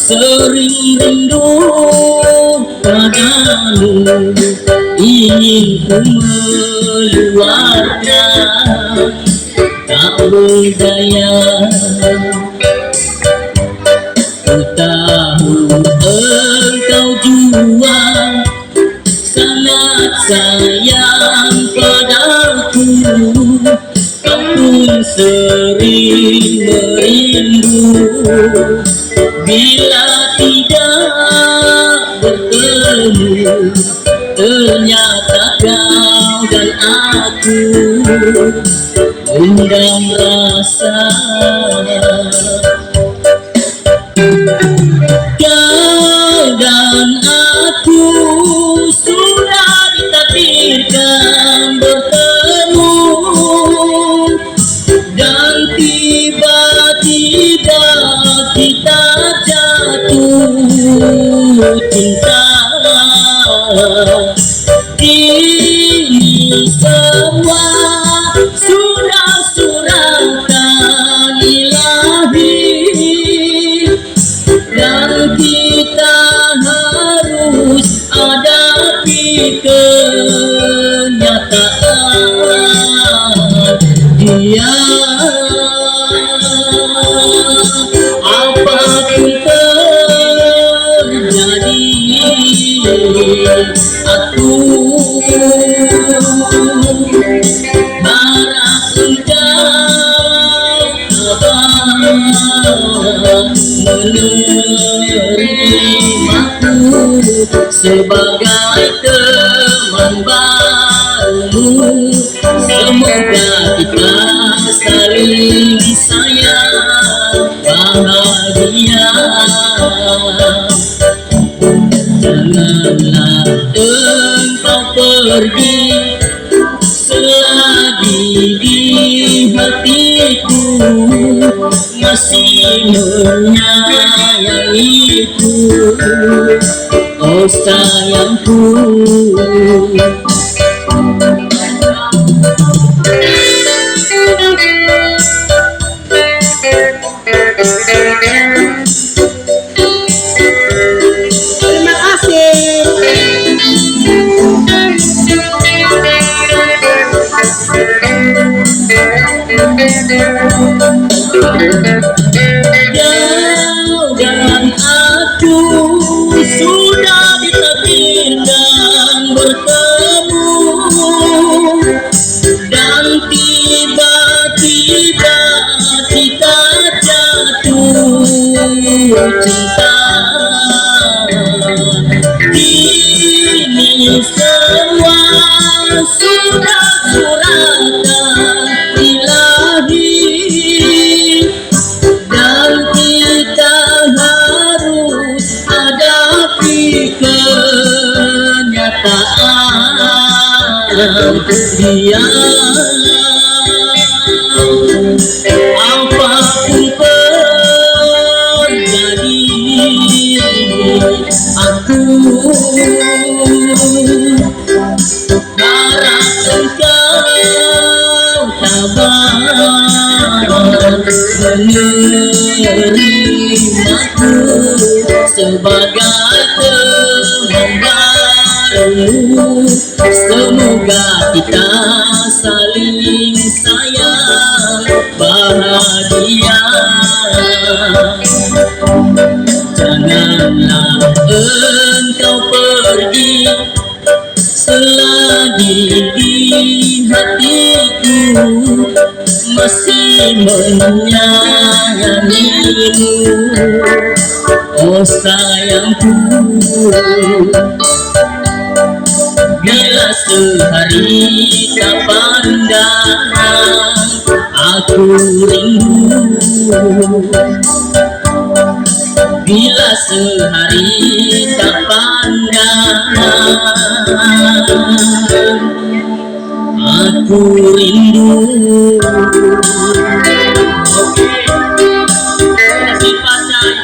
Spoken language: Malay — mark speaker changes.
Speaker 1: Sering rindu padamu, ingin ku meluarkan, tak berdaya. Ku tahu engkau jua sangat sayang padaku, kau pun sering merindu. Bila tidak bertemu, ternyata kau dan aku undang rasa. Kau dan aku sudah ditakdirkan bertemu, dan tiba-tiba kita jatuh cinta. Ini semua sudah suratan ilahi, dan kita harus hadapi kenyataan. Dia apapun terjadi, aku harap engkau menerimaku sebagai teman barumu. Semoga kita saling sayang bahagia. Janganlah engkau pergi selagi di hatiku masih menyayangiku, oh sayangku.
Speaker 2: Terima kasih.
Speaker 1: Kau dan aku sudah ditakdirkan bertemu, dan tiba-tiba kita jatuh cinta. Ini semua sudah suratan ilahi, dan kita harus hadapi kenyataan. Dia apapun terjadi, aku harap engkau tabah menerimaku sebagai teman barumu. Semoga kita saling sayang bahagia. Janganlah engkau pergi selagi di hatiku masih menyayangimu, oh sayangku. Bila sehari tak pandang aku rindu, bila sehari tak pandang aku rindu. Oke, terima kasih Pak Cai.